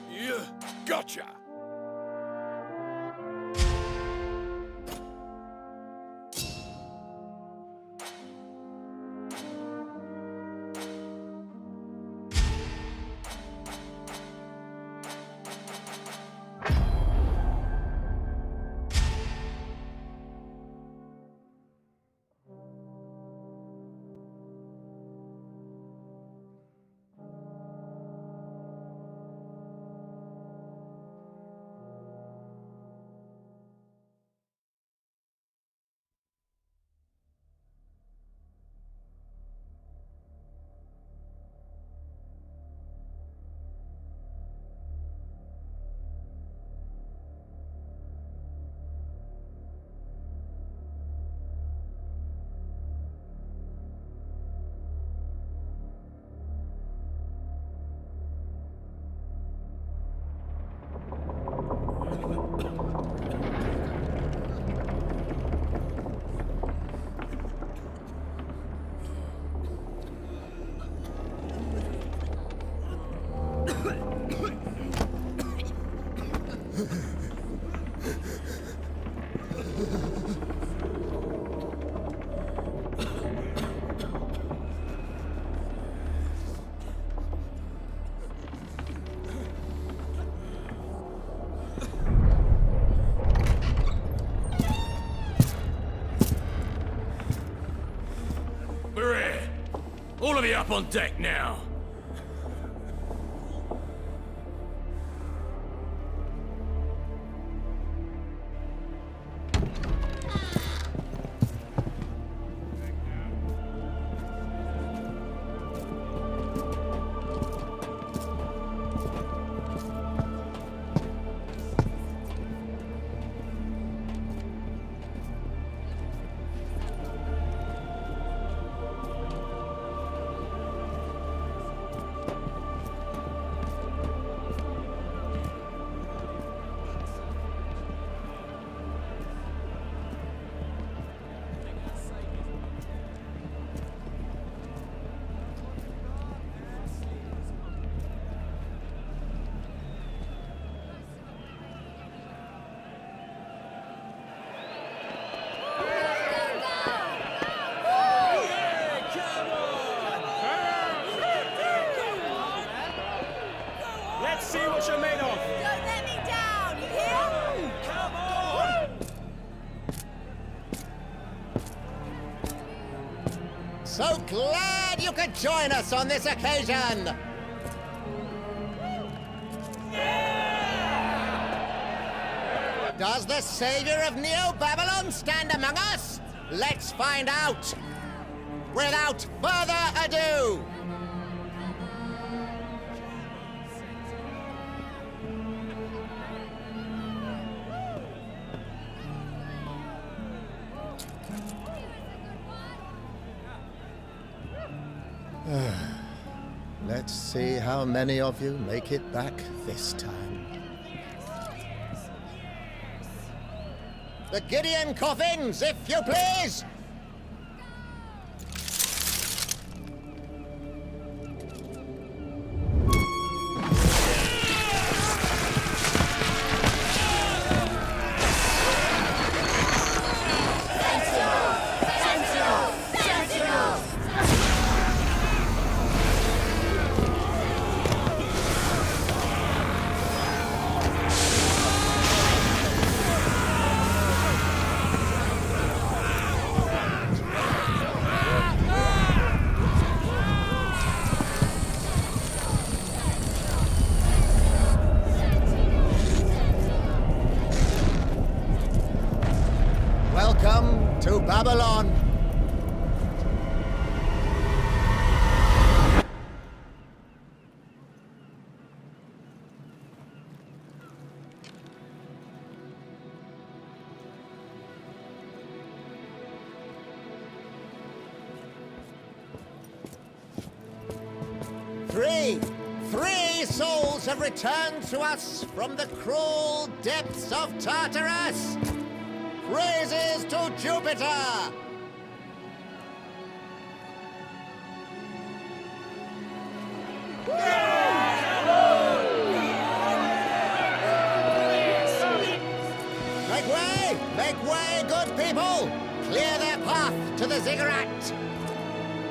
Yeah, gotcha. All of you up on deck now. Let's see what you're made of. Don't let me down, you hear? Come on! So glad you could join us on this occasion! Does the savior of New Babylon stand among us? Let's find out! Without further ado! Let's see how many of you make it back this time. The Gideon coffins, if you please! Welcome to Babylon. Three, Many souls have returned to us from the cruel depths of Tartarus. Praises to Jupiter! Make way, good people! Clear their path to the ziggurat!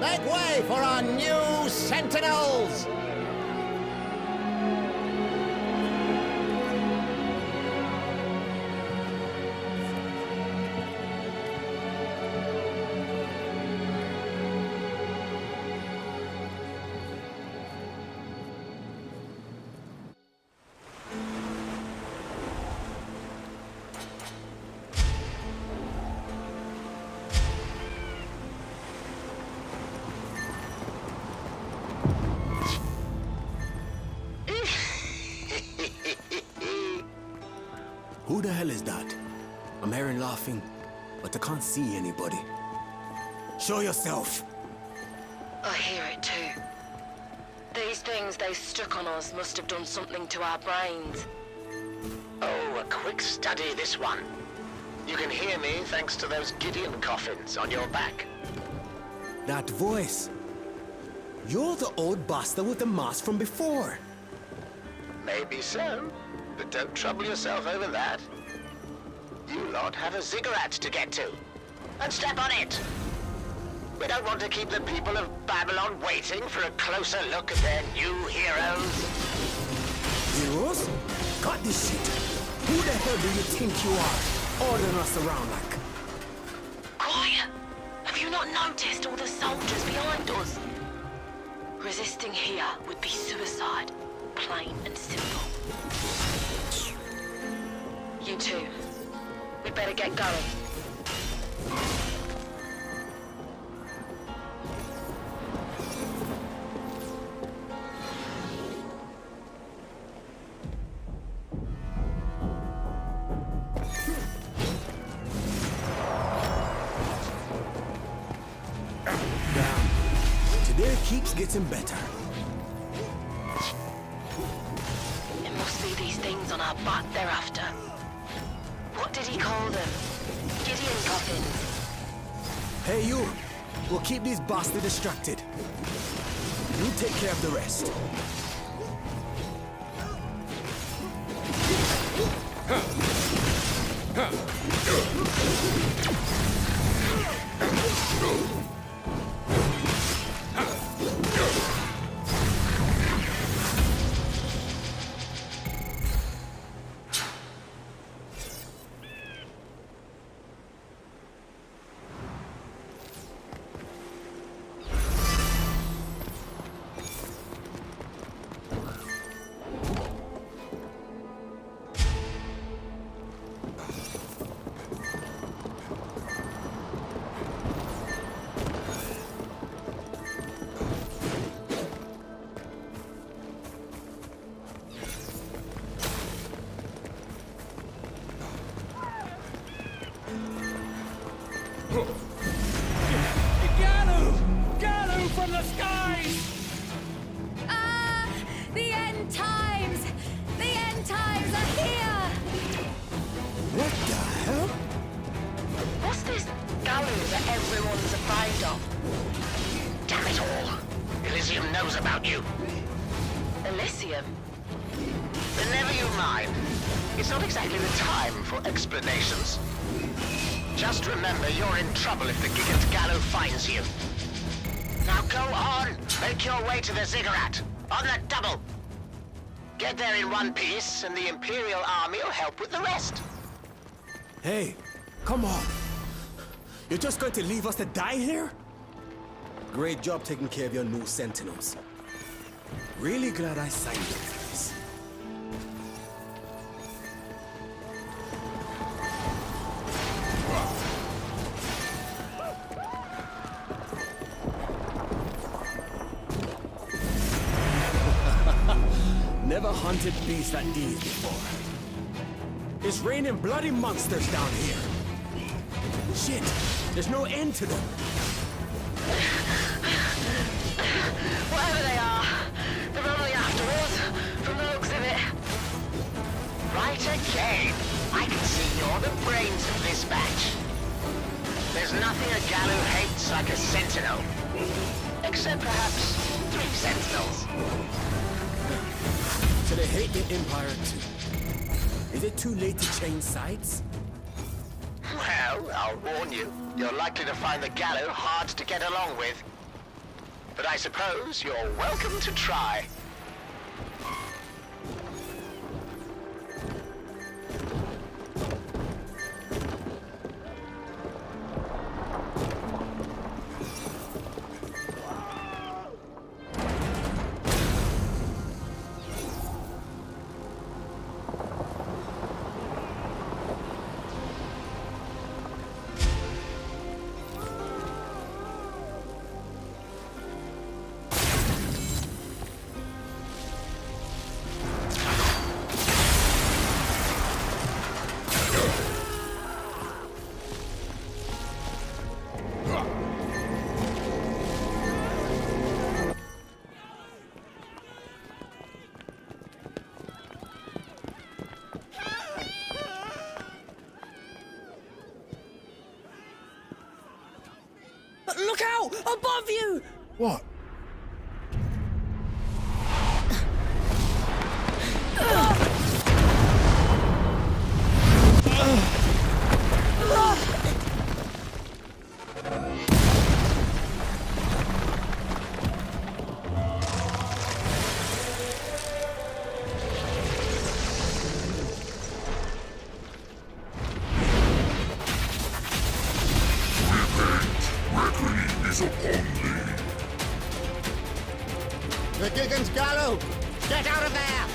Make way for our new sentinels! Who the hell is that? I'm hearing laughing, but I can't see anybody. Show yourself! I hear it too. These things they stuck on us must have done something to our brains. Oh, a quick study, this one. You can hear me thanks to those Gideon coffins on your back. That voice. You're the old bastard with the mask from before. Maybe so, but don't trouble yourself over that. You lot have a ziggurat to get to, and step on it. We don't want to keep the people of Babylon waiting for a closer look at their new heroes. Heroes? Cut this shit. Who the hell do you think you are, ordering us around like? Quiet! Have you not noticed all the soldiers behind us? Resisting here would be suicide, plain and simple. You two, we'd better get going. Today keeps getting better. It must be these things on our butt they're after. What did he call them? Gideon coffins. Hey you, we'll keep these bastards distracted. You take care of the rest. Galu from the skies! Ah, the end times! The end times are here! What the hell? What's this Galu that everyone's afraid of? Damn it all! Elysium knows about you. Elysium? But never you mind. It's not exactly the time for explanations. Just remember you're in trouble if the Gigant Gallo finds you. Now go on! Make your way to the ziggurat! On the double! Get there in one piece, and the Imperial Army will help with the rest. Hey, come on. You're just going to leave us to die here? Great job taking care of your new sentinels. Really glad I signed up for this. Never hunted beasts like these before. It's raining bloody monsters down here. Shit, there's no end to them. Whatever they are, they're only after us. Right again. I can see you're the brains of this batch. There's nothing a Gallo hates like a sentinel. Except perhaps 3 sentinels. So they hate the Empire too. Is it too late to change sides? Well, I'll warn you. You're likely to find the Gallo hard to get along with. But I suppose you're welcome to try. Look out! Above you! What? The Gigant's Gallo! Get out of there!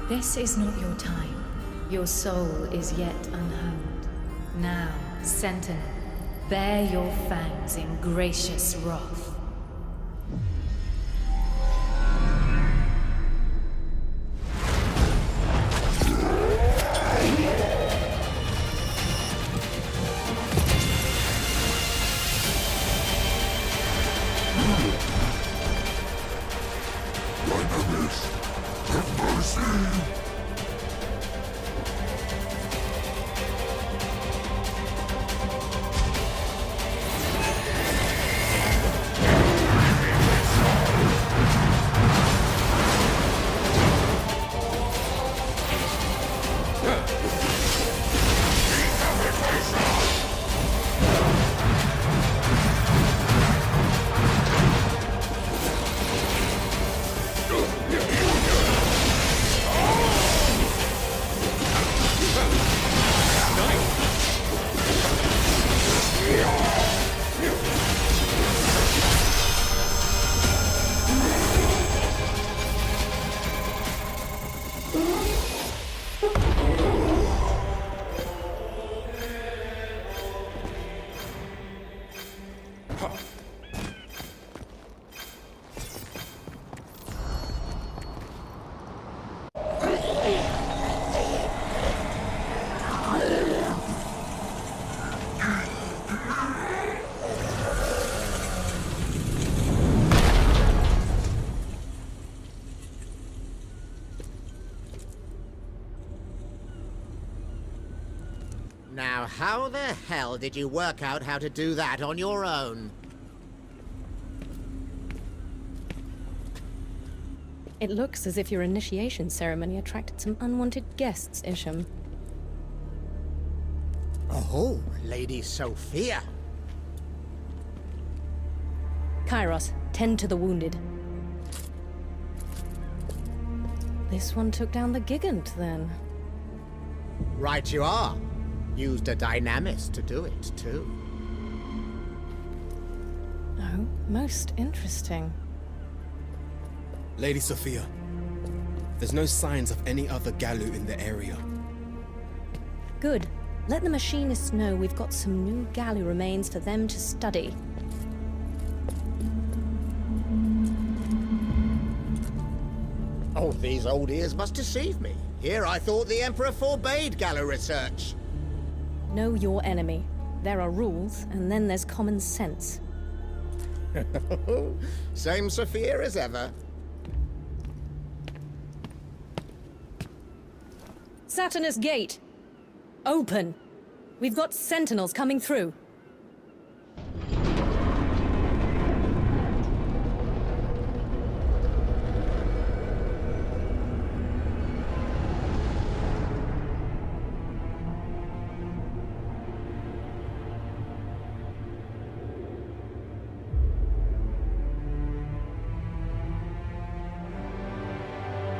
This is not your time. Your soul is yet unhomed. Now, Sentinel, bare your fangs in gracious wrath. how the hell did you work out how to do that on your own? It looks as if your initiation ceremony attracted some unwanted guests, Isham. Oh, Lady Sophia. Kairos, tend to the wounded. This one took down the gigant, then. Right you are. Used a dynamist to do it, too. Oh, most interesting. Lady Sophia, there's no signs of any other Galu in the area. Good. Let the machinists know we've got some new Galu remains for them to study. Oh, these old ears must deceive me. Here I thought the Emperor forbade Galu research. Know your enemy. There are rules, and then there's common sense. Same Sophia as ever. Saturnus Gate! Open! We've got sentinels coming through.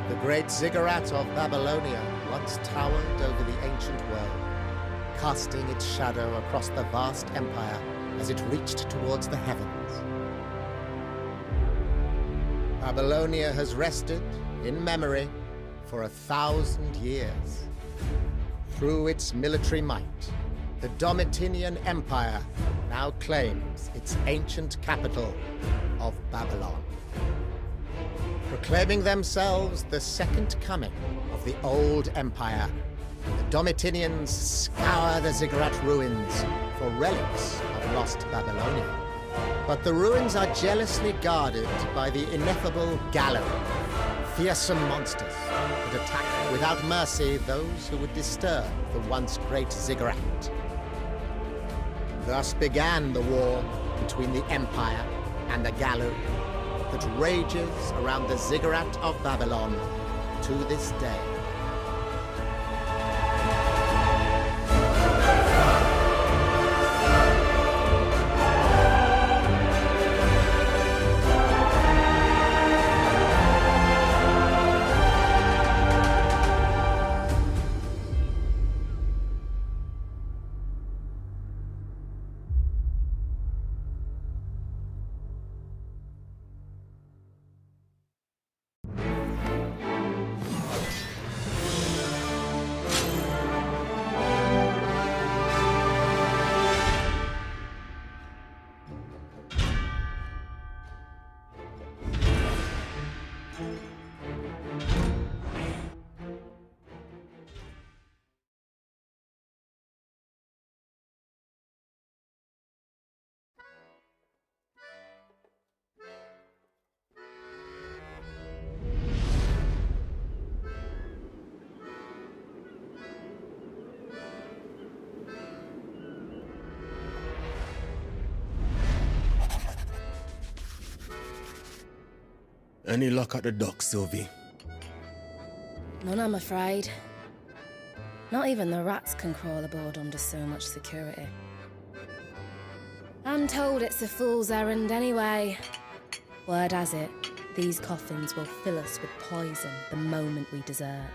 The great ziggurat of Babylonia once towered over the ancient world, casting its shadow across the vast empire as it reached towards the heavens. Babylonia has rested, in memory, for 1,000 years. Through its military might, the Domitian Empire now claims its ancient capital of Babylon. Proclaiming themselves the second coming of the old empire, the Domitians scour the ziggurat ruins for relics of lost Babylonia. But the ruins are jealously guarded by the ineffable Galu, fearsome monsters that attack without mercy those who would disturb the once great ziggurat. Thus began the war between the Empire and the Galu that rages around the ziggurat of Babylon to this day. Any luck at the dock, Sylvie? None, I'm afraid. Not even the rats can crawl aboard under so much security. I'm told it's a fool's errand anyway. Word has it, these coffins will fill us with poison the moment we desert.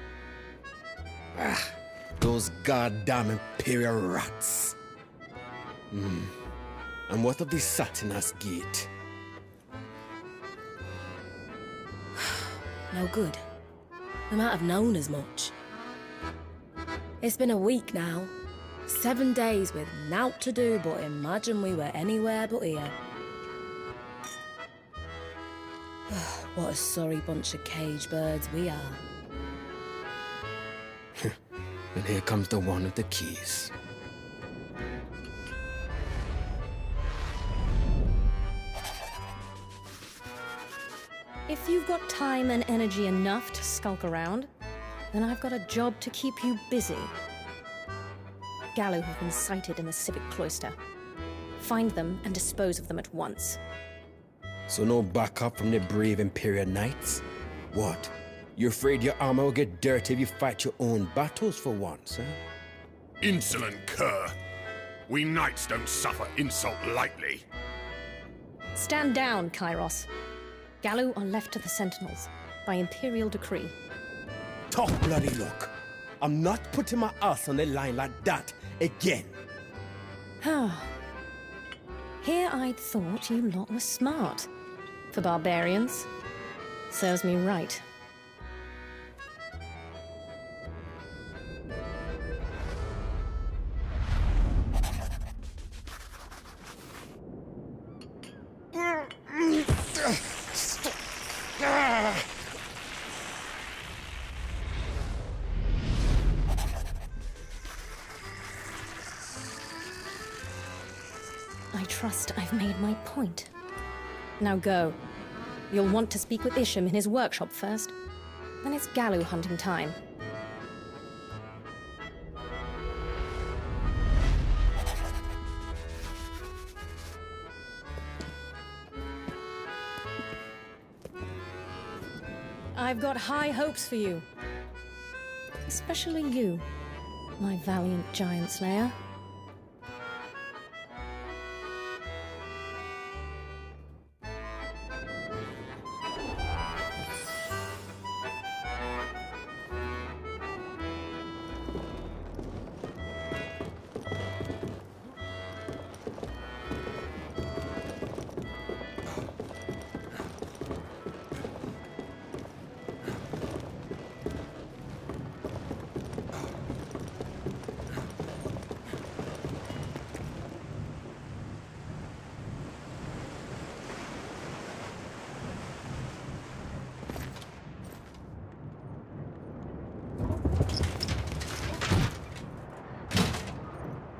Ah, those goddamn Imperial rats. And what of the Saturnus Gate? No good. We might have known as much. It's been a week now. 7 days with naught to do but imagine we were anywhere but here. What a sorry bunch of cage birds we are. And here comes the one with the keys. If you've got time and energy enough to skulk around, then I've got a job to keep you busy. Gallo have been sighted in the civic cloister. Find them and dispose of them at once. So no backup from the brave Imperial Knights? What? You're afraid your armor will get dirty if you fight your own battles for once, huh? Insolent cur. We knights don't suffer insult lightly. Stand down, Kairos. Gallo are left to the Sentinels by Imperial decree. Tough bloody look. I'm not putting my ass on the line like that again. Here I'd thought you lot were smart. For barbarians. Serves me right. I trust I've made my point. Now go. You'll want to speak with Isham in his workshop first. Then it's Gallo hunting time. I've got high hopes for you. Especially you, my valiant giant slayer.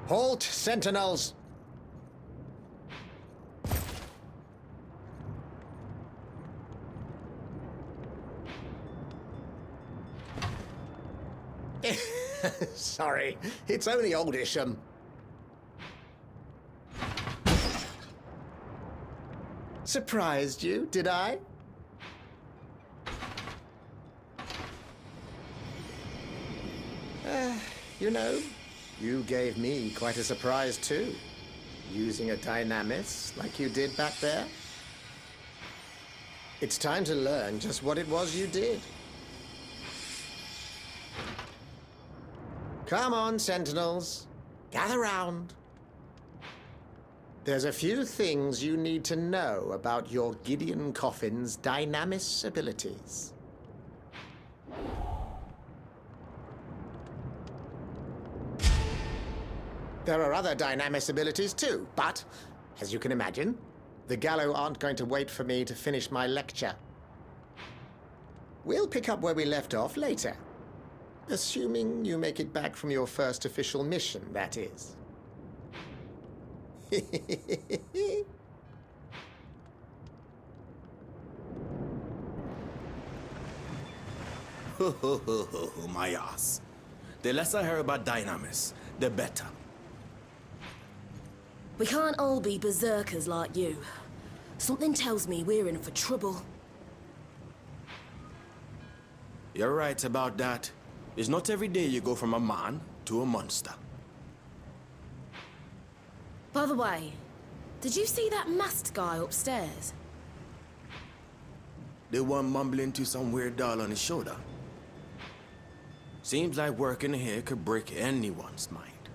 Halt, sentinels! Sorry, it's only old Isham. Surprised you, did I? You know, you gave me quite a surprise too. Using a dynamis like you did back there. It's time to learn just what it was you did. Come on, sentinels. Gather round. There's a few things you need to know about your Gideon Coffin's dynamis abilities. There are other dynamis abilities too, but, as you can imagine, the Gallo aren't going to wait for me to finish my lecture. We'll pick up where we left off later. Assuming you make it back from your first official mission, that is. My ass. The less I hear about dynamis, the better. We can't all be berserkers like you. Something tells me we're in for trouble. You're right about that. It's not every day you go from a man to a monster. By the way, did you see that masked guy upstairs? The one mumbling to some weird doll on his shoulder. Seems like working here could break anyone's mind.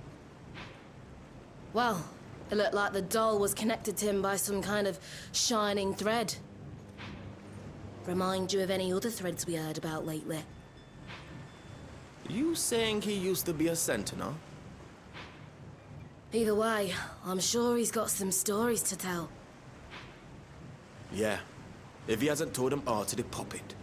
Well, it looked like the doll was connected to him by some kind of shining thread. Remind you of any other threads we heard about lately? You saying he used to be a sentinel? Either way, I'm sure he's got some stories to tell. Yeah, if he hasn't told them all to the puppet.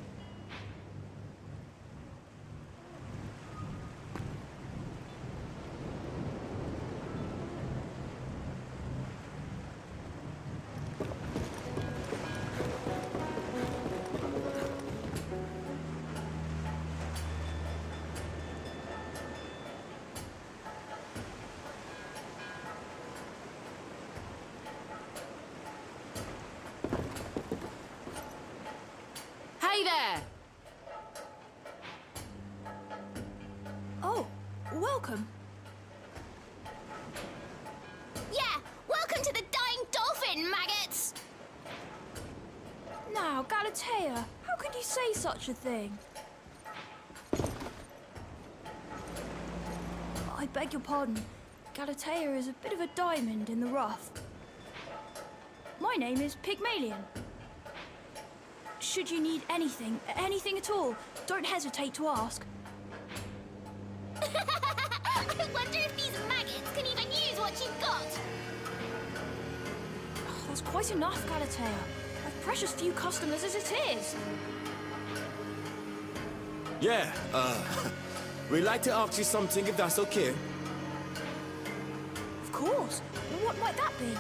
there! Oh, welcome. Yeah, welcome to the Dying Dolphin, maggots! Now, Galatea, how could you say such a thing? I beg your pardon. Galatea is a bit of a diamond in the rough. My name is Pygmalion. Should you need anything at all, don't hesitate to ask. I wonder if these maggots can even use what you've got. Oh, that's quite enough, Galatea. I've precious few customers as it is. Yeah, we'd like to ask you something if that's okay. Of course. Well, what might that be?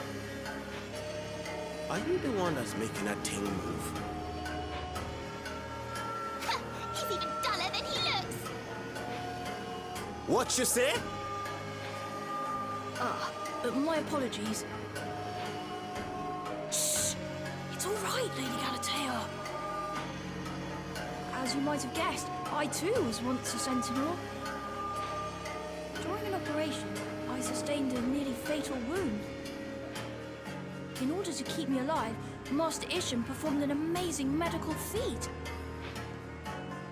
Are you the one that's making that thing move? He's even duller than he looks. What you say? My apologies. Shh! It's all right, Lady Galatea. As you might have guessed, I too was once a sentinel. During an operation, I sustained a nearly fatal wound. In order to keep me alive, Master Isham performed an amazing medical feat.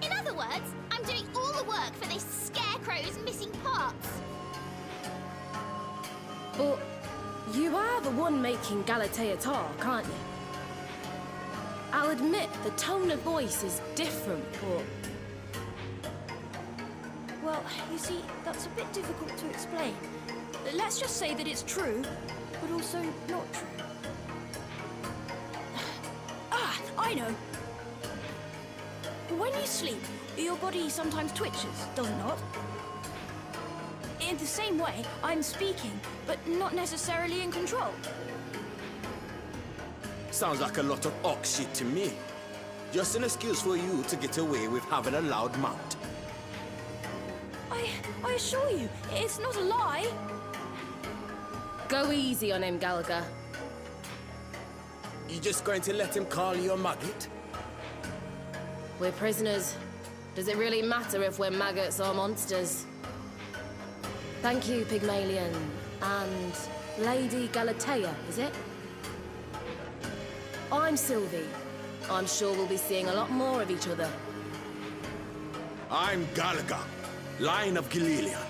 In other words, I'm doing all the work for this scarecrow's missing parts. But you are the one making Galatea talk, aren't you? I'll admit the tone of voice is different, but... Well, you see, that's a bit difficult to explain. Let's just say that it's true, but also not true. I know. When you sleep, your body sometimes twitches, does it not? In the same way, I'm speaking, but not necessarily in control. Sounds like a lot of ox shit to me. Just an excuse for you to get away with having a loud mouth. I assure you, it's not a lie. Go easy on him, Gallagher. You just going to let him call you a maggot? We're prisoners. Does it really matter if we're maggots or monsters? Thank you, Pygmalion. And Lady Galatea, is it? I'm Sylvie. I'm sure we'll be seeing a lot more of each other. I'm Gallagher, Lion of Gilelion.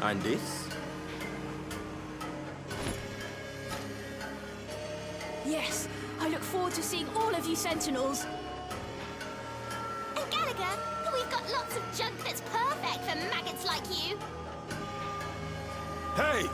And this? Yes, I look forward to seeing all of you Sentinels. And Gallagher, we've got lots of junk that's perfect for maggots like you. Hey!